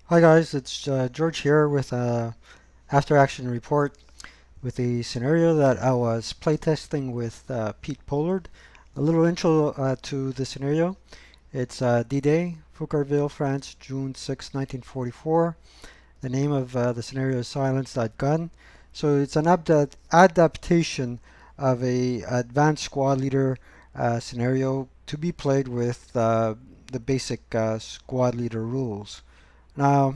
Hi guys, it's George here with a after action report with a scenario that I was playtesting with Pete Pollard. A little intro to the scenario. It's D-Day, Foucarville, France, June 6, 1944. The name of the scenario is Silence That Gun. So it's an adaptation of a advanced squad leader scenario to be played with the basic squad leader rules. Now,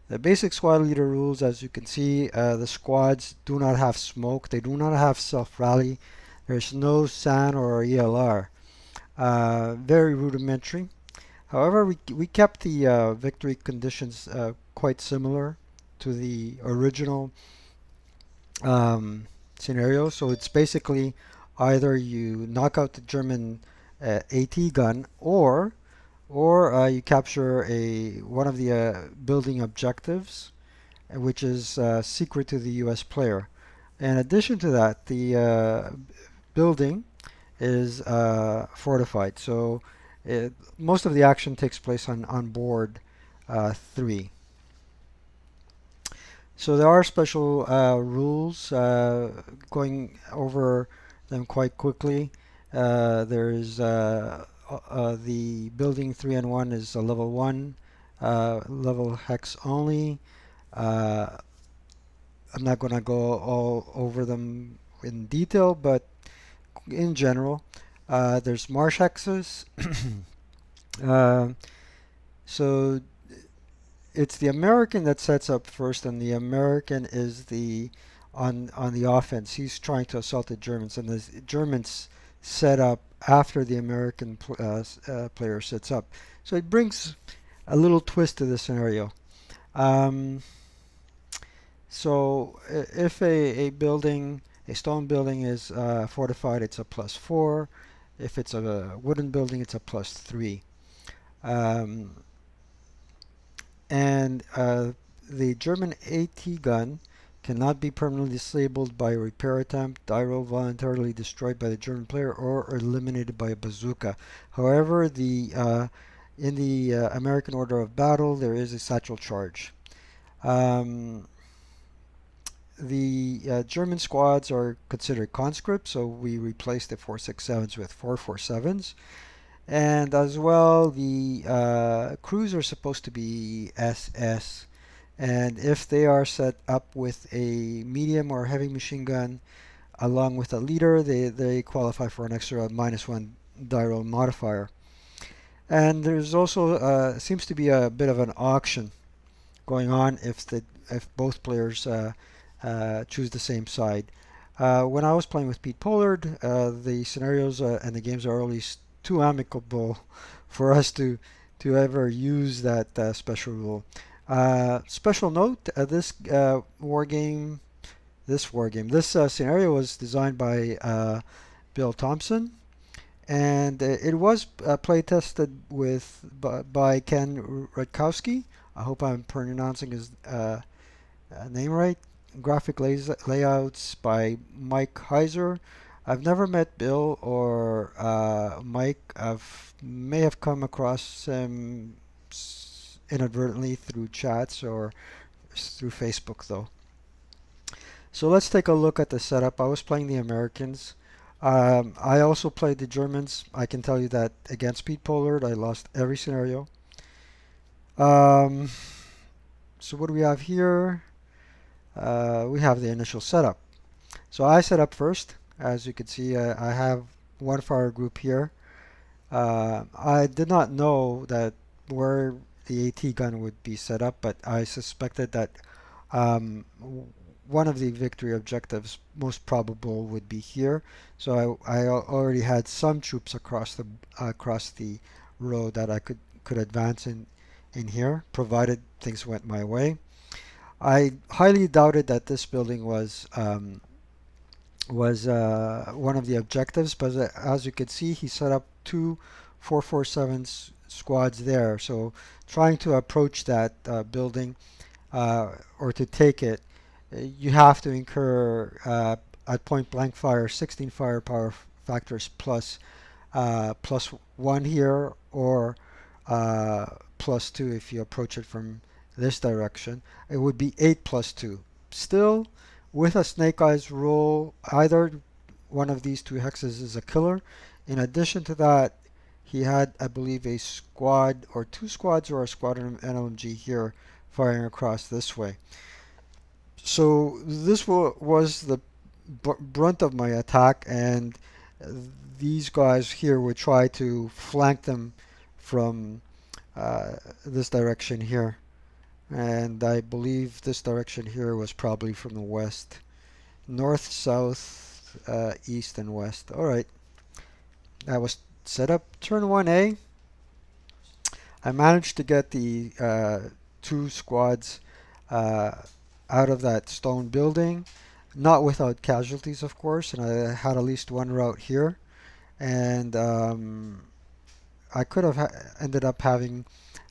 the basic squad leader rules, as you can see, the squads do not have smoke. They do not have self-rally. There's no SAN or ELR. Very rudimentary. However, we kept the victory conditions quite similar to the original um, scenario. So it's basically either you knock out the German AT gun or you capture a one of the building objectives, which is secret to the U.S. player. In addition to that, the building is fortified, so most of the action takes place on board 3. So there are special rules, going over them quite quickly. There's the building 3 and 1 is a level 1, level hex only. Uh, I'm not going to go all over them in detail, but in general, there's marsh hexes. uh, so it's the American that sets up first, and the American is the on the offense. He's trying to assault the Germans, and the Germans set up after the American player sets up. So it brings a little twist to the scenario. Um, So if a building, a stone building is fortified, it's a +4. If it's a wooden building, it's a +3. Um, and the German AT gun cannot be permanently disabled by a repair attempt, die roll voluntarily destroyed by the German player, or eliminated by a bazooka. However, the in the American order of battle, there is a satchel charge. Um, The German squads are considered conscripts, so we replaced the 467s with 447s. And as well, the crews are supposed to be SS. And if they are set up with a medium or heavy machine gun along with a leader, they qualify for an extra -1 die roll modifier. And there's also seems to be a bit of an auction going on if both players choose the same side. When I was playing with Pete Pollard, the scenarios and the games are always too amicable for us to ever use that special rule. Special note: this scenario was designed by Bill Thomson, and it was play tested by Ken Rutkowski. I hope I'm pronouncing his name right. Graphic layouts by Mike Heiser. I've never met Bill or Mike. I've may have come across him inadvertently through chats or through Facebook though. So let's take a look at the setup. I was playing the Americans. I also played the Germans. I can tell you that against Pete Pollard, I lost every scenario. Um, so what do we have here? We have the initial setup. So I set up first. As you can see, I have one fire group here. I did not know that where the AT gun would be set up, but I suspected that um, one of the victory objectives, most probable, would be here. So I already had some troops across the road that I could advance in here, provided things went my way. I highly doubted that this building was one of the objectives, but as you can see, he set up two 447 squads there. So trying to approach that building or to take it, you have to incur at point blank fire 16 firepower factors plus 1 here or +2 if you approach it from this direction, it would be 8 plus 2. Still, with a snake eyes rule, either one of these two hexes is a killer. In addition to that, he had, I believe, a squad or two squads or a squad and LMG here firing across this way. So this was the brunt of my attack, and these guys here would try to flank them from this direction here. And I believe this direction here was probably from the west. North, south, east, and west. Alright, that was set up. Turn 1A. I managed to get the two squads uh, out of that stone building, not without casualties, of course, and I had at least one route here. And I could have ended up having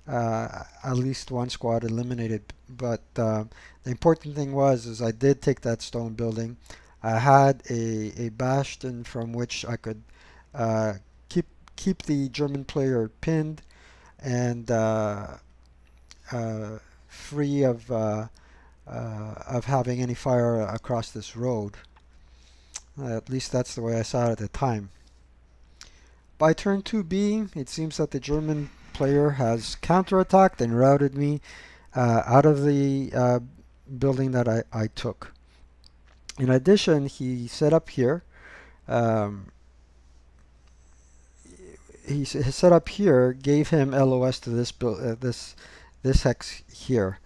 at least one squad eliminated, but the important thing was is I did take that stone building. I had a bastion from which I could uh, keep keep the German player pinned and uh, free of having any fire across this road. At least that's the way I saw it at the time. By turn 2B, it seems that the German player has counterattacked and routed me out of the building that I took. In addition, he set up here. Um, his setup here gave him LOS to this hex here.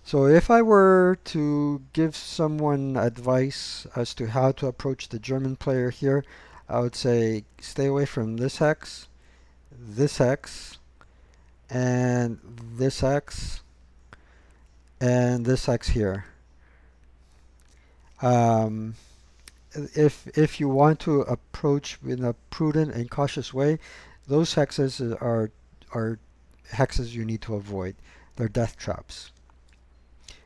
So if I were to give someone advice as to how to approach the German player here, I would say stay away from this hex, and this hex, and this hex here. Um, if you want to approach in a prudent and cautious way, those hexes are hexes you need to avoid. They're death traps.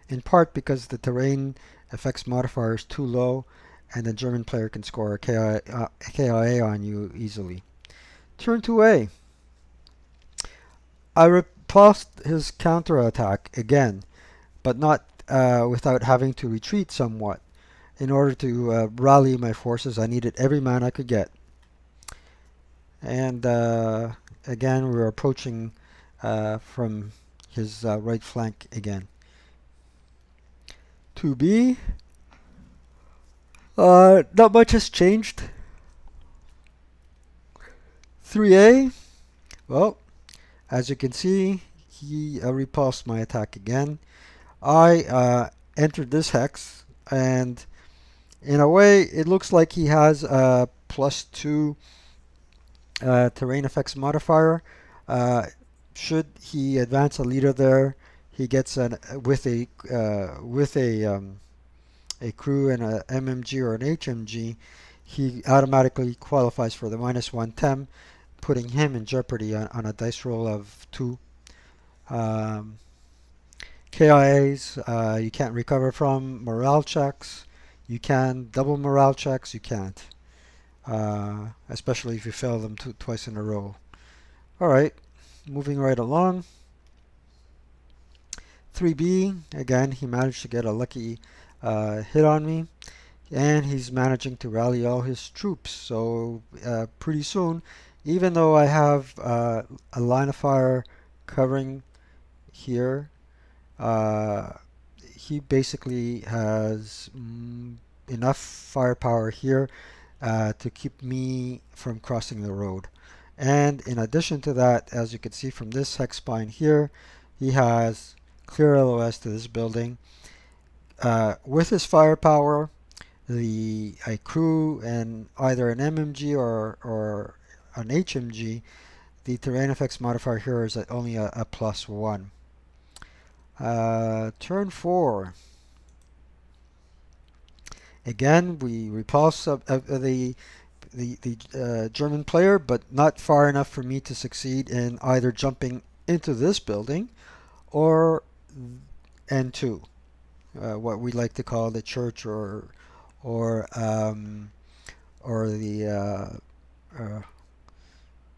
In part because the terrain effects modifier is too low and the German player can score a KIA on you easily. Turn 2A. I repulsed his counterattack again, but not without having to retreat somewhat. In order to rally my forces, I needed every man I could get. And again, we were approaching from his right flank again. 2B. Not much has changed. 3A. Well, as you can see, he repulsed my attack again. I entered this hex, and in a way, it looks like he has a +2 terrain effects modifier. Should he advance a leader there, he gets with a crew and a MMG or an HMG, he automatically qualifies for the -110, putting him in jeopardy on a dice roll of 2. KIAs you can't recover from. Morale checks you can. Double morale checks you can't. Especially if you fail them twice in a row. Alright, moving right along. 3B, again, he managed to get a lucky hit on me, and he's managing to rally all his troops. So pretty soon, even though I have a line of fire covering here, he basically has enough firepower here to keep me from crossing the road. And in addition to that, as you can see from this hex spine here, he has clear LOS to this building. With his firepower, a crew and either an MMG or an HMG, the terrain effects modifier here is only a +1. Turn 4. Again, we repulse the German player, but not far enough for me to succeed in either jumping into this building or N2, what we like to call the church or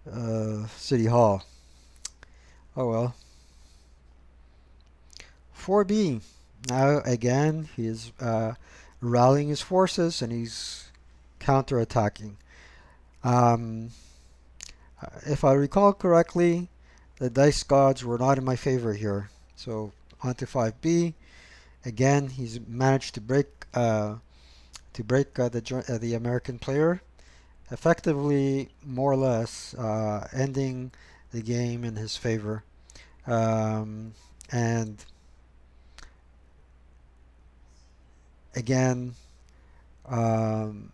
the city hall. Oh well. 4B. Now again, he's rallying his forces and he's counterattacking. Um, if I recall correctly, the dice gods were not in my favor here. So on to 5B. Again, he's managed to break the American player, effectively more or less ending the game in his favor. And again, um,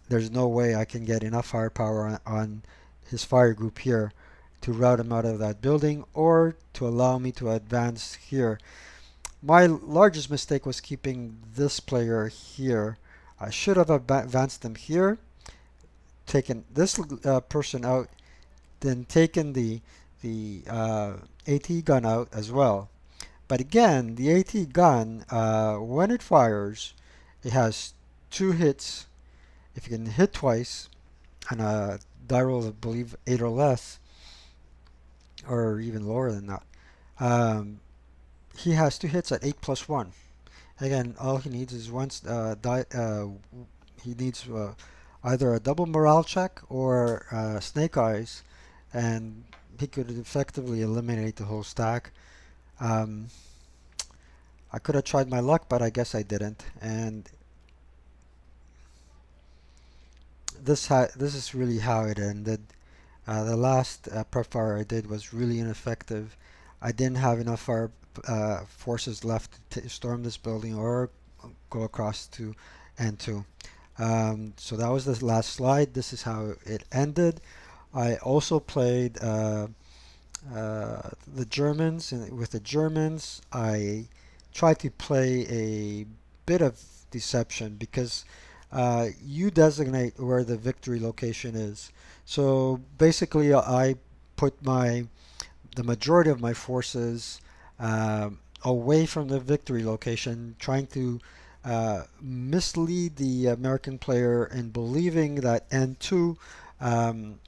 there's no way I can get enough firepower on his fire group here to rout him out of that building or to allow me to advance here. My largest mistake was keeping this player here. I should have advanced him here, taken this person out, then taken the AT gun out as well. But again, the AT gun, when it fires, it has 2 hits. If you can hit twice on a die roll of, I believe, 8 or less, or even lower than that, he has 2 hits at 8 plus 1. Again, all he needs is he needs either a double morale check or snake eyes, and he could effectively eliminate the whole stack. Um, I could have tried my luck, but I guess I didn't. And this is really how it ended. The last prep fire I did was really ineffective. I didn't have enough fire forces left to storm this building or go across to N2. So that was the last slide. This is how it ended. I also played the Germans, and with the Germans I tried to play a bit of deception because you designate where the victory location is. So basically I put the majority of my forces away from the victory location, trying to mislead the American player in believing that N2 um,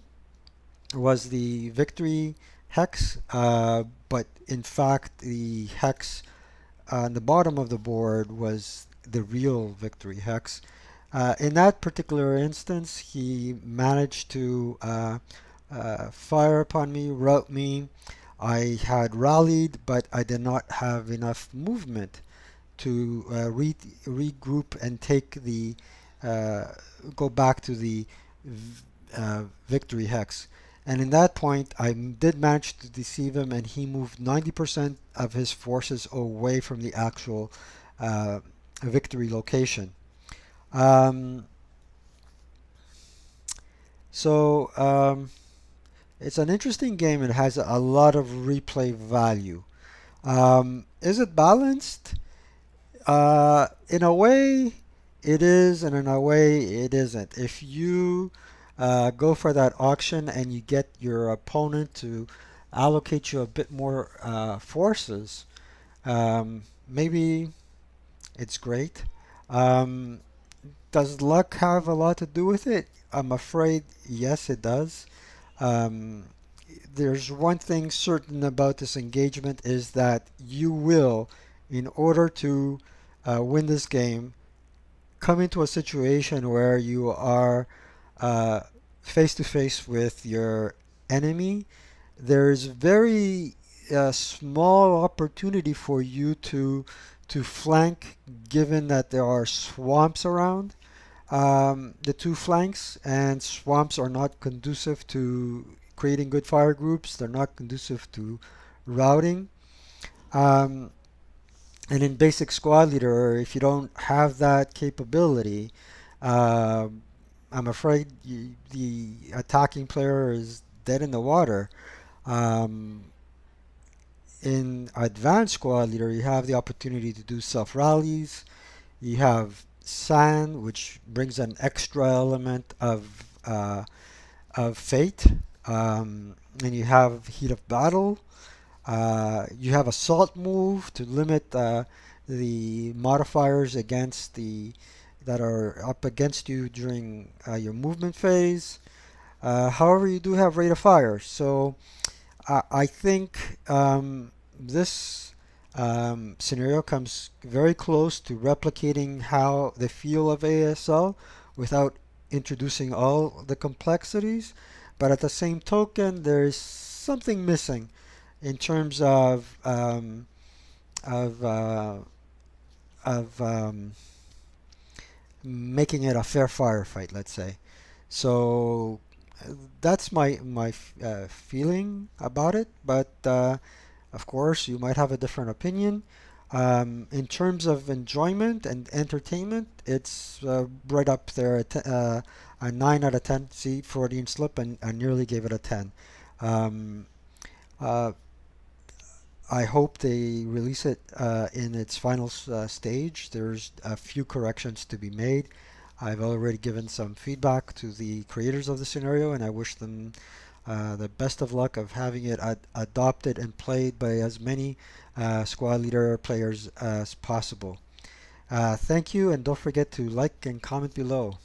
was the victory hex, but in fact the hex on the bottom of the board was the real victory hex. In that particular instance, he managed to fire upon me, rout me. I had rallied, but I did not have enough movement to regroup and take uh, go back to the victory hex. And in that point, I did manage to deceive him, and he moved 90% of his forces away from the actual victory location. Um, so it's an interesting game. It has a lot of replay value. Is it balanced? In a way, it is, and in a way, it isn't. If you go for that auction and you get your opponent to allocate you a bit more forces, maybe it's great. Um, does luck have a lot to do with it? I'm afraid yes, it does. Um, there's one thing certain about this engagement is that you will, in order to win this game, come into a situation where you are face to face with your enemy. There's very small opportunity for you to flank, given that there are swamps around the two flanks, and swamps are not conducive to creating good fire groups. They're not conducive to routing. Um, and in basic squad leader, if you don't have that capability, uh, I'm afraid the attacking player is dead in the water. Um, in advanced squad leader, you have the opportunity to do self rallies. You have sand, which brings an extra element of fate, and you have heat of battle. You have assault move to limit the modifiers against the that are up against you during your movement phase. However, you do have rate of fire, so I think this Scenario comes very close to replicating how the feel of ASL without introducing all the complexities, but at the same token, there's something missing in terms of uh, of making it a fair firefight, let's say. So that's my feeling about it. But of course, you might have a different opinion. In terms of enjoyment and entertainment, it's right up there at a 9 out of 10. See, Freudian slip, and I nearly gave it a 10. Um, uh, I hope they release it in its final stage. There's a few corrections to be made. I've already given some feedback to the creators of the scenario, and I wish them the best of luck of having it adopted and played by as many squad leader players as possible. Thank you, and don't forget to like and comment below.